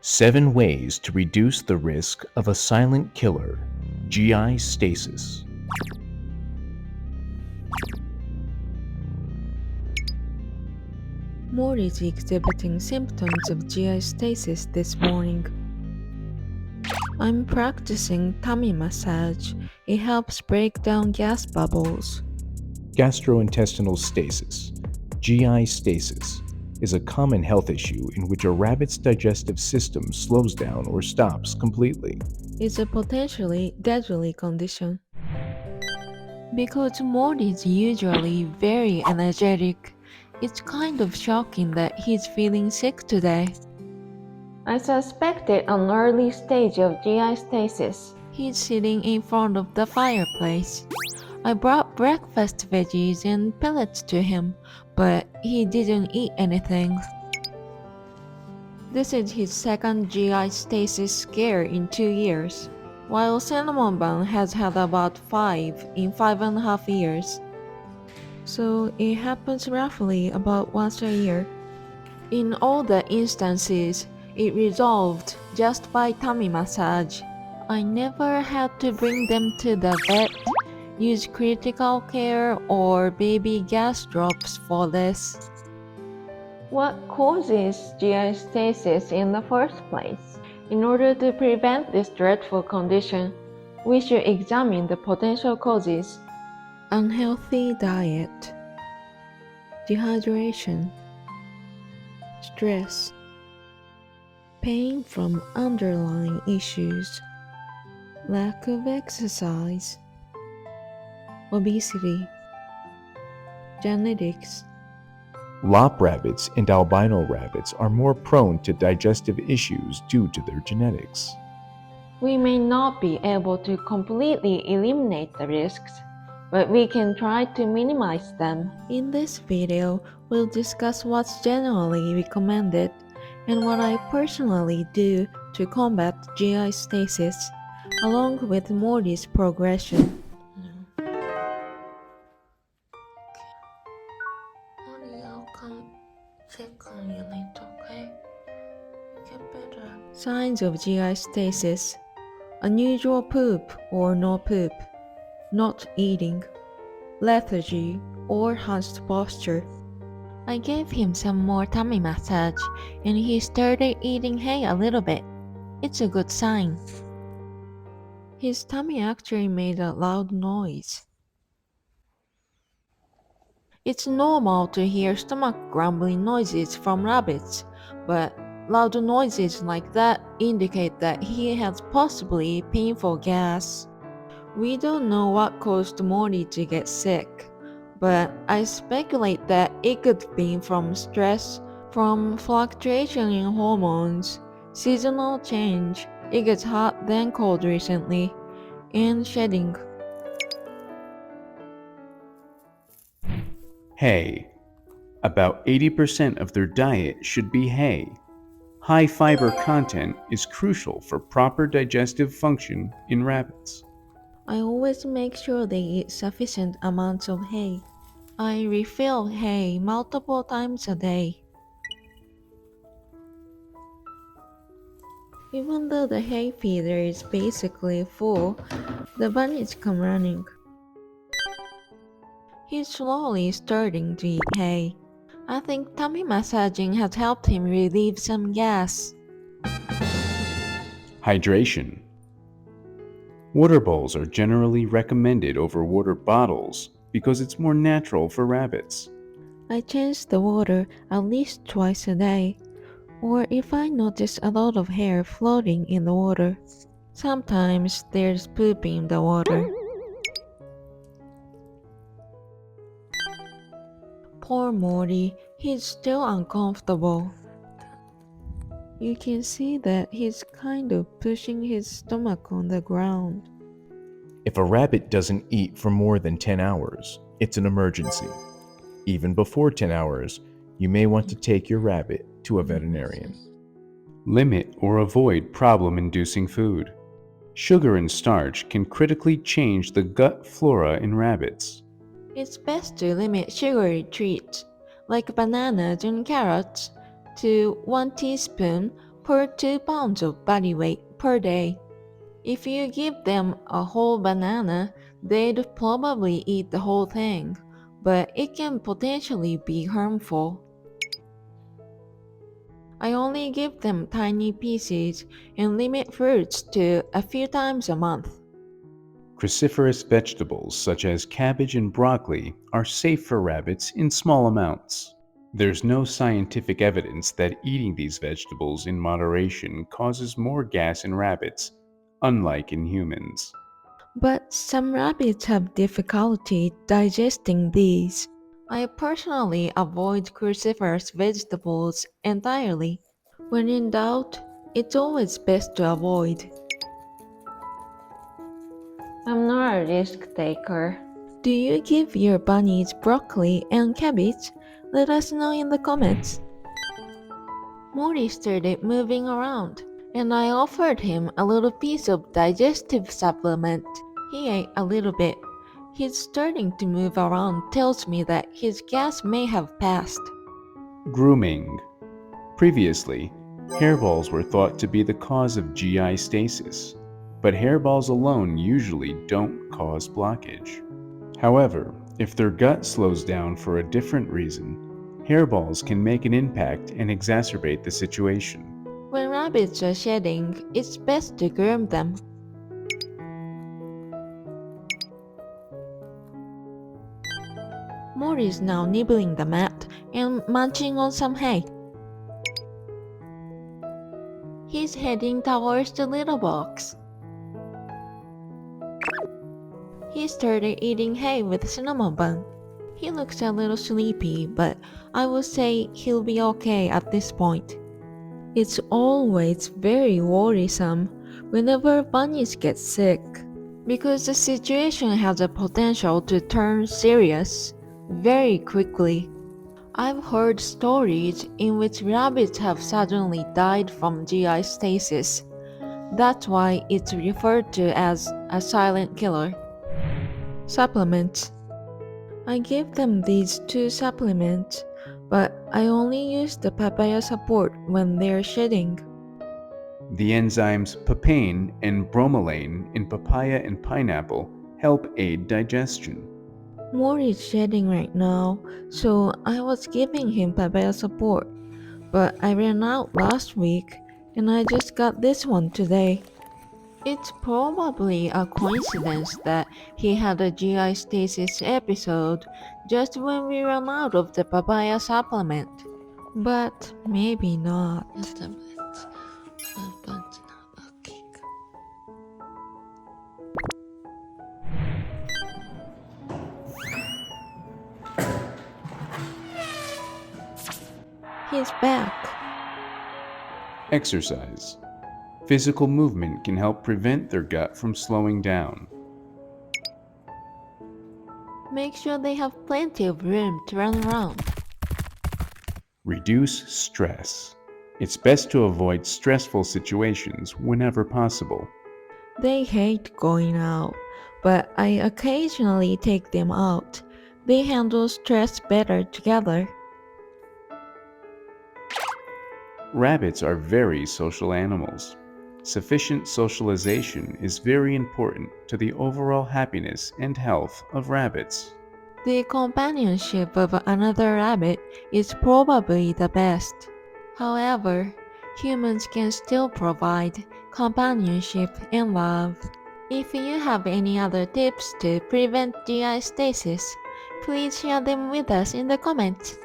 7 ways to reduce the risk of a silent killer, GI stasis. Morty is exhibiting symptoms of GI stasis this morning. I'm practicing tummy massage. It helps break down gas bubbles. Gastrointestinal stasis, GI stasis, is a common health issue in which a rabbit's digestive system slows down or stops completely. It's a potentially deadly condition. Because Morty is usually very energetic, it's kind of shocking that he's feeling sick today. I suspected an early stage of GI stasis. He's sitting in front of the fireplace. I brought breakfast veggies and pellets to him, but he didn't eat anything. This is his second GI stasis scare in 2 years, while Cinnamon Bun has had about 5 in 5.5 years. So it happens roughly about once a year. In all the instances, it resolved just by tummy massage. I never had to bring them to the vet, use critical care, or baby gas drops for this. What causes GI stasis in the first place? In order to prevent this dreadful condition, we should examine the potential causes. Unhealthy diet, dehydration, stress, pain from underlying issues, lack of exercise, obesity, genetics. Lop rabbits and albino rabbits are more prone to digestive issues due to their genetics. We may not be able to completely eliminate the risks, but we can try to minimize them. In this video, we'll discuss what's generally recommended and what I personally do to combat GI stasis, along with Morty's progression. Morty, I'll come check on you later, okay? Get better. Signs of GI stasis: unusual poop or no poop, not eating, lethargy or hunched posture. I gave him some more tummy massage and he started eating hay a little bit. It's a good sign. His tummy actually made a loud noise. It's normal to hear stomach grumbling noises from rabbits, but loud noises like that indicate that he has possibly painful gas. We don't know what caused Morty to get sick, but I speculate that it could be from stress, from fluctuation in hormones, seasonal change, it gets hot then cold recently, and shedding. Hay. About 80% of their diet should be hay. High fiber content is crucial for proper digestive function in rabbits. I always make sure they eat sufficient amounts of hay. I refill hay multiple times a day. Even though the hay feeder is basically full, the bunnies come running. He's slowly starting to eat hay. I think tummy massaging has helped him relieve some gas. Hydration. Water bowls are generally recommended over water bottles because it's more natural for rabbits. I change the water at least twice a day, or if I notice a lot of hair floating in the water. Sometimes there's poop in the water. Poor Morty, he's still uncomfortable. You can see that he's kind of pushing his stomach on the ground. If a rabbit doesn't eat for more than 10 hours, it's an emergency. Even before 10 hours, you may want to take your rabbit to a veterinarian. Limit or avoid problem-inducing food. Sugar and starch can critically change the gut flora in rabbits. It's best to limit sugary treats, like bananas and carrots, to 1 teaspoon per 2 pounds of body weight per day. If you give them a whole banana, they'd probably eat the whole thing, but it can potentially be harmful. I only give them tiny pieces and limit fruits to a few times a month. Cruciferous vegetables such as cabbage and broccoli are safe for rabbits in small amounts. There's no scientific evidence that eating these vegetables in moderation causes more gas in rabbits, unlike in humans. But some rabbits have difficulty digesting these. I personally avoid cruciferous vegetables entirely. When in doubt, it's always best to avoid. I'm not a risk taker. Do you give your bunnies broccoli and cabbage? Let us know in the comments. Mori started moving around, and I offered him a little piece of digestive supplement. He ate a little bit. His starting to move around tells me that his gas may have passed. Grooming. Previously, hairballs were thought to be the cause of GI stasis, but hairballs alone usually don't cause blockage. However, if their gut slows down for a different reason, hairballs can make an impact and exacerbate the situation. When rabbits are shedding, it's best to groom them. Mori is now nibbling the mat and munching on some hay. He's heading towards the litter box. He started eating hay with cinnamon bun. He looks a little sleepy, but I would say he'll be okay at this point. It's always very worrisome whenever bunnies get sick, because the situation has a potential to turn serious very quickly. I've heard stories in which rabbits have suddenly died from GI stasis. That's why it's referred to as a silent killer. Supplements. I give them these 2 supplements, but I only use the papaya support when they're shedding. The enzymes papain and bromelain in papaya and pineapple help aid digestion. Mori is shedding right now, so I was giving him papaya support, but I ran out last week and I just got this one today. It's probably a coincidence that he had a GI stasis episode just when we ran out of the papaya supplement, but maybe not. Just a bit. But not okay. He's back. Exercise. Physical movement can help prevent their gut from slowing down. Make sure they have plenty of room to run around. Reduce stress. It's best to avoid stressful situations whenever possible. They hate going out, but I occasionally take them out. They handle stress better together. Rabbits are very social animals. Sufficient socialization is very important to the overall happiness and health of rabbits. The companionship of another rabbit is probably the best. However, humans can still provide companionship and love. If you have any other tips to prevent GI stasis, please share them with us in the comments.